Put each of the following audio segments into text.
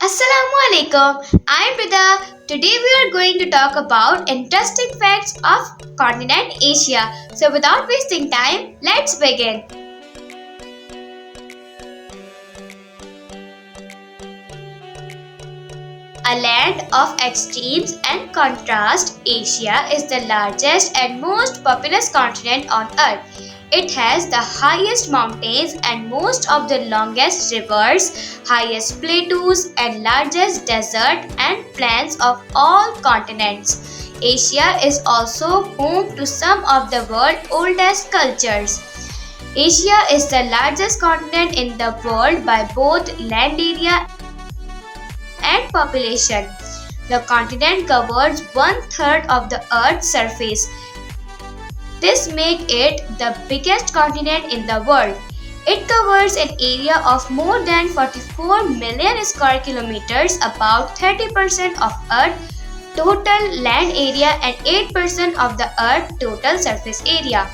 Assalamu alaikum. I'm Rida. Today we are going to talk about interesting facts of continent Asia. So without wasting time, let's begin. A land of extremes and contrast, Asia is the largest and most populous continent on earth. It has the highest mountains and most of the longest rivers, highest plateaus, and largest desert and plains of all continents. Asia is also home to some of the world's oldest cultures. Asia is the largest continent in the world by both land area and population. The continent covers one third of the Earth's surface. This makes it the biggest continent in the world. It covers an area of more than 44 million square kilometers, about 30% of Earth's total land area and 8% of the Earth's total surface area.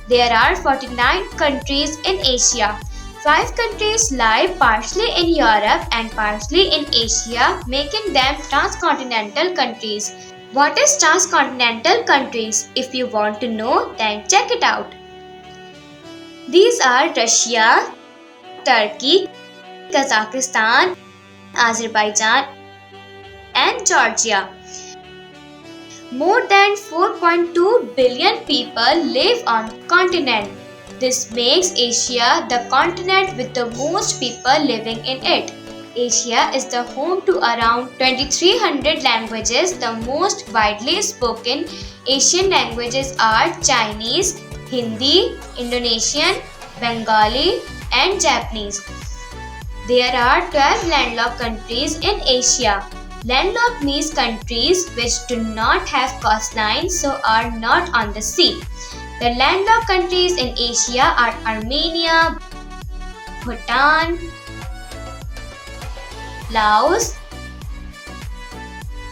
There are 49 countries in Asia. 5 countries lie partially in Europe and partially in Asia, making them transcontinental countries. What is transcontinental countries? If you want to know, then check it out. These are Russia, Turkey, Kazakhstan, Azerbaijan, and Georgia. More than 4.2 billion people live on the continent. This makes Asia the continent with the most people living in it. Asia is the home to around 2300 languages. The most widely spoken Asian languages are Chinese, Hindi, Indonesian, Bengali, and Japanese. There are 12 landlocked countries in Asia. Landlocked means countries which do not have coastlines, so are not on the sea. The landlocked countries in Asia are Armenia, Bhutan, Laos,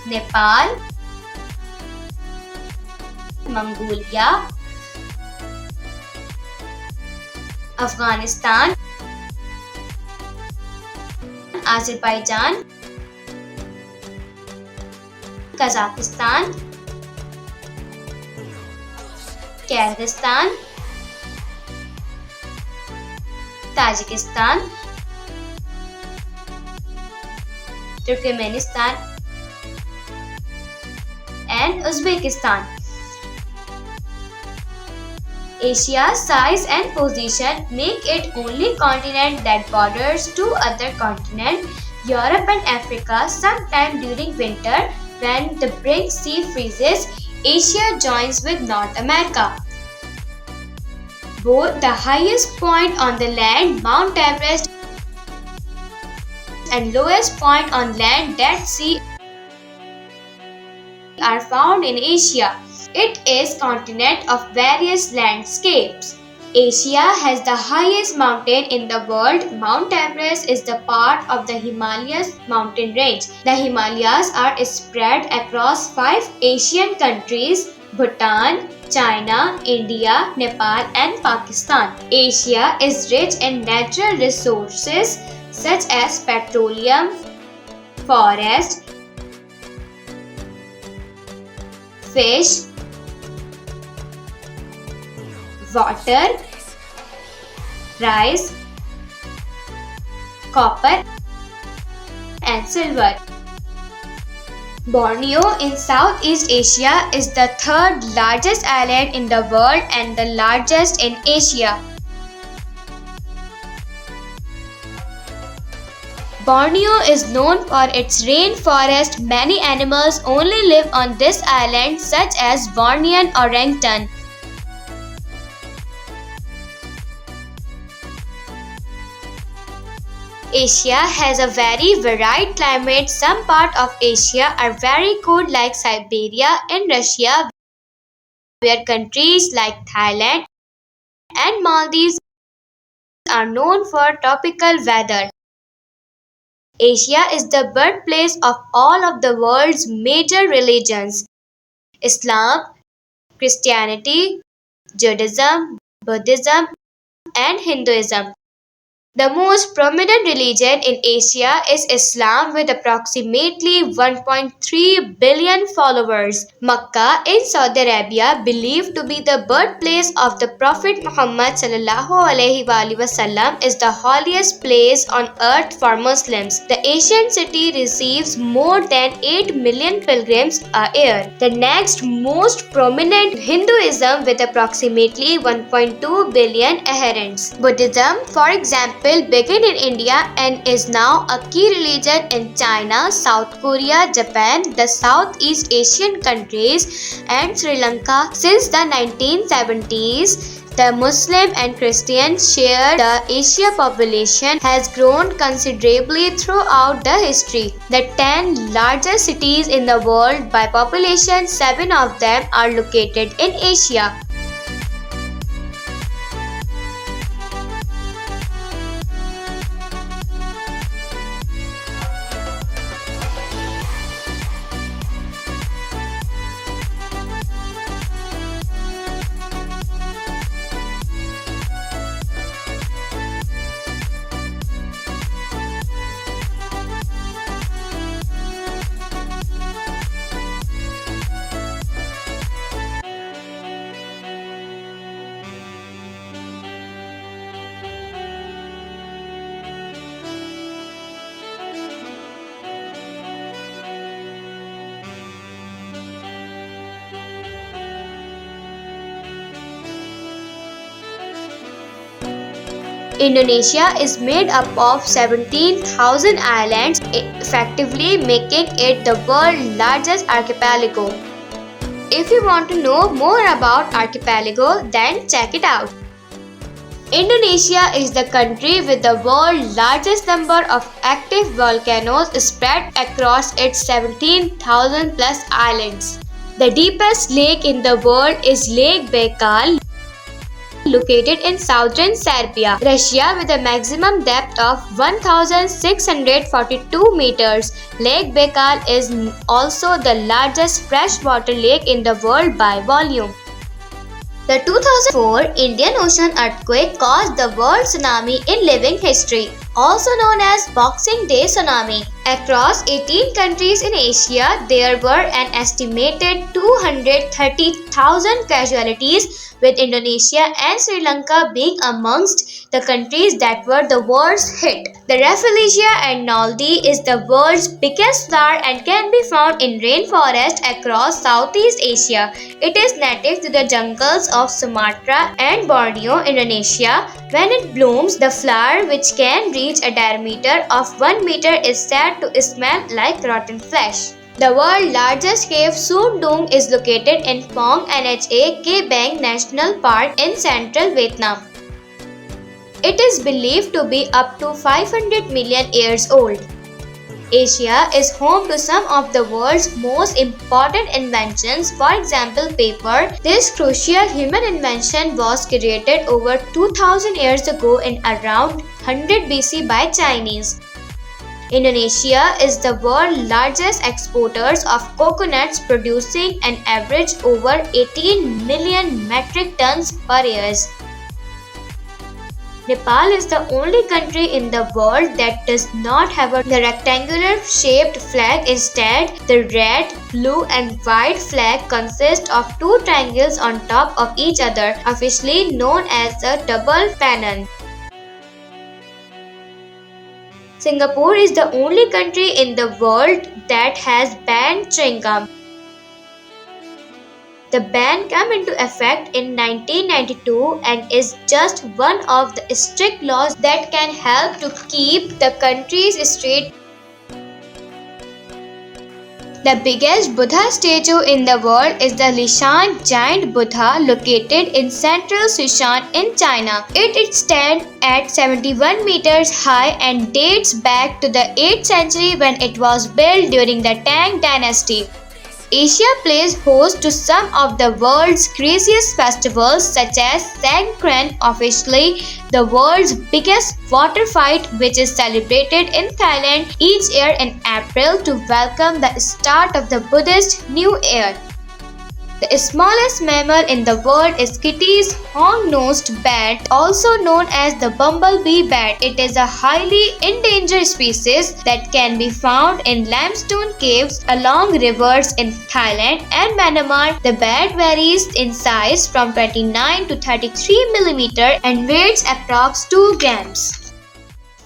Nepal, Mongolia, Afghanistan, Azerbaijan, Kazakhstan, Kyrgyzstan, Tajikistan, Turkmenistan, and Uzbekistan. Asia's size and position make it only continent that borders two other continents, Europe and Africa. Sometime during winter, when the Bering Sea freezes, Asia joins with North America. Both the highest point on the land, Mount Everest, and lowest point on land, Dead Sea, are found in Asia. It is continent of various landscapes. Asia has the highest mountain in the world. Mount Everest is the part of the Himalayas mountain range. The Himalayas are spread across 5 Asian countries: Bhutan, China, India, Nepal, and Pakistan. Asia is rich in natural resources such as petroleum, forest, fish, water, rice, copper, and silver. Borneo in Southeast Asia is the third largest island in the world and the largest in Asia. Borneo is known for its rainforest. Many animals only live on this island, such as Bornean orangutan. Asia has a very varied climate. Some parts of Asia are very cold, like Siberia in Russia, where countries like Thailand and Maldives are known for tropical weather. Asia is the birthplace of all of the world's major religions: Islam, Christianity, Judaism, Buddhism, and Hinduism. The most prominent religion in Asia is Islam with approximately 1.3 billion followers. Makkah in Saudi Arabia, believed to be the birthplace of the Prophet Muhammad ﷺ, is the holiest place on earth for Muslims. The ancient city receives more than 8 million pilgrims a year. The next most prominent Hinduism with approximately 1.2 billion adherents. Buddhism, for example, began in India and is now a key religion in China, South Korea, Japan, the Southeast Asian countries, and Sri Lanka. Since the 1970s, the Muslim and Christian share the Asia population has grown considerably throughout the history. The 10 largest cities in the world by population, 7 of them are located in Asia. Indonesia is made up of 17,000 islands, effectively making it the world's largest archipelago. If you want to know more about archipelago, then check it out. Indonesia is the country with the world's largest number of active volcanoes spread across its 17,000 plus islands. The deepest lake in the world is Lake Baikal, located in southern Serbia, Russia, with a maximum depth of 1,642 meters. Lake Baikal is also the largest freshwater lake in the world by volume. The 2004 Indian Ocean earthquake caused the worst tsunami in living history, also known as Boxing Day tsunami. Across 18 countries in Asia, there were an estimated 230,000 casualties, with Indonesia and Sri Lanka being amongst the countries that were the worst hit. The Rafflesia arnoldi is the world's biggest flower and can be found in rainforests across Southeast Asia. It is native to the jungles of Sumatra and Borneo, Indonesia. When it blooms, the flower, which can reach a diameter of 1 meter, is said to smell like rotten flesh. The world's largest cave, Sundung, is located in Phong Nha Ke Bang National Park in central Vietnam. It is believed to be up to 500 million years old. Asia is home to some of the world's most important inventions, for example paper. This crucial human invention was created over 2000 years ago in around 100 BC by Chinese. Indonesia is the world's largest exporters of coconuts, producing an average over 18 million metric tons per year. Nepal is the only country in the world that does not have a rectangular shaped flag. Instead, the red, blue and white flag consists of two triangles on top of each other, officially known as a double pennon. Singapore is the only country in the world that has banned chewing gum. The ban came into effect in 1992 and is just one of the strict laws that can help to keep the country's street. The biggest Buddha statue in the world is the Lishan giant Buddha, located in central Sichuan in China. It stands at 71 meters high and dates back to the 8th century when it was built during the Tang dynasty. Asia plays host to some of the world's craziest festivals, such as Sangkran, officially the world's biggest water fight, which is celebrated in Thailand each year in April to welcome the start of the Buddhist New Year. The smallest mammal in the world is Kitty's horn-nosed bat, also known as the bumblebee bat. It is a highly endangered species that can be found in limestone caves along rivers in Thailand and Myanmar. The bat varies in size from 29 to 33 mm and weighs approx 2 grams.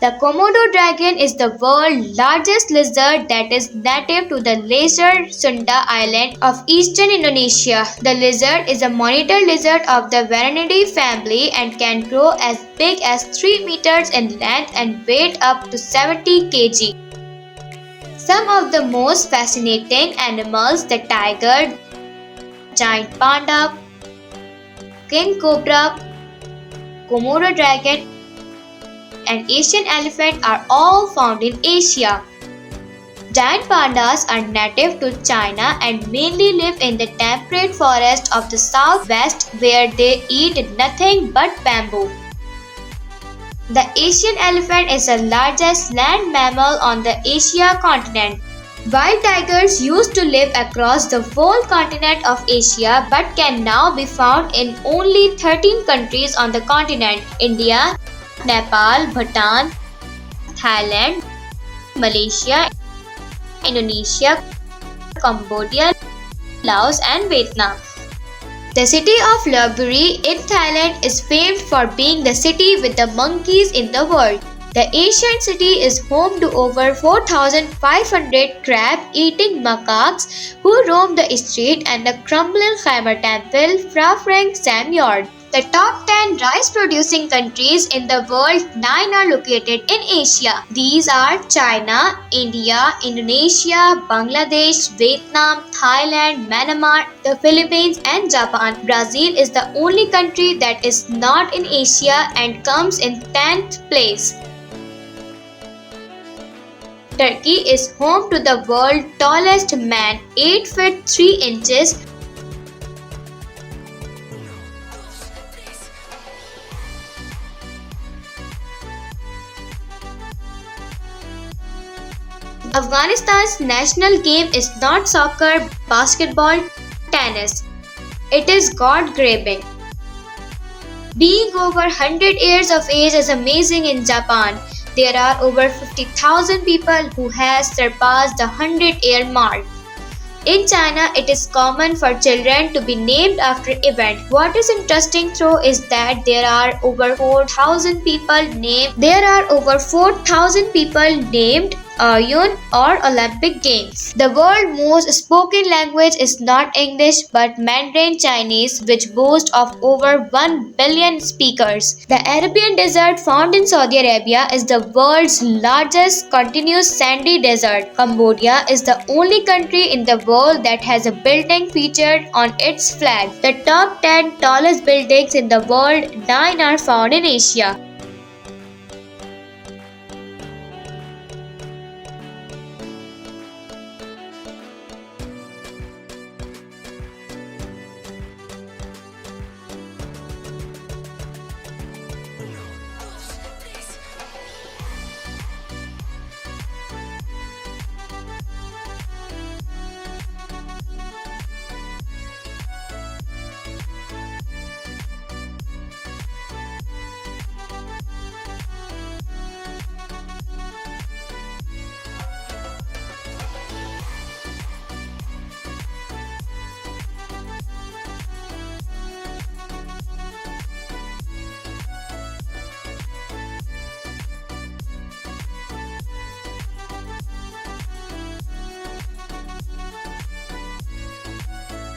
The Komodo dragon is the world's largest lizard that is native to the Lesser Sunda island of eastern Indonesia. The lizard is a monitor lizard of the Varanidae family and can grow as big as 3 meters in length and weight up to 70 kg. Some of the most fascinating animals, the tiger, giant panda, king cobra, Komodo dragon, and Asian elephant are all found in Asia. Giant pandas are native to China and mainly live in the temperate forest of the southwest where they eat nothing but bamboo. The Asian elephant is the largest land mammal on the Asia continent. Wild tigers used to live across the whole continent of Asia but can now be found in only 13 countries on the continent: India, Nepal, Bhutan, Thailand, Malaysia, Indonesia, Cambodia, Laos and Vietnam. The city of Lopburi in Thailand is famed for being the city with the monkeys in the world. The ancient city is home to over 4,500 crab-eating macaques who roam the street and the crumbling Khmer temple, Phra Frank Samyord. The top 10 rice-producing countries in the world, 9 are located in Asia. These are China, India, Indonesia, Bangladesh, Vietnam, Thailand, Myanmar, the Philippines and Japan. Brazil is the only country that is not in Asia and comes in 10th place. Turkey is home to the world's tallest man, 8 feet 3 inches. Afghanistan's national game is not soccer, basketball, tennis. It is god grabbing. Being over 100 years of age is amazing in Japan. There are over 50,000 people who have surpassed the 100-year mark. In China, it is common for children to be named after event. What is interesting though is that there are over 4,000 people named Yun or Olympic Games. The world's most spoken language is not English but Mandarin Chinese, which boasts of over 1 billion speakers. The Arabian Desert found in Saudi Arabia is the world's largest continuous sandy desert. Cambodia is the only country in the world that has a building featured on its flag. The top 10 tallest buildings in the world, 9 are found in Asia.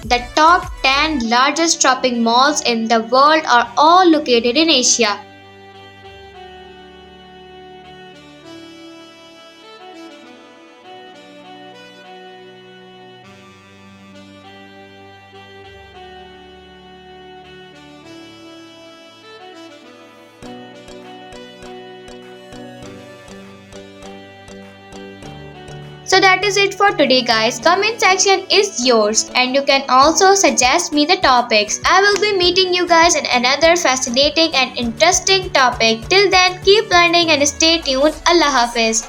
The top 10 largest shopping malls in the world are all located in Asia. So that is it for today guys. Comment section is yours and you can also suggest me the topics. I will be meeting you guys in another fascinating and interesting topic. Till then, keep learning and stay tuned. Allah Hafiz.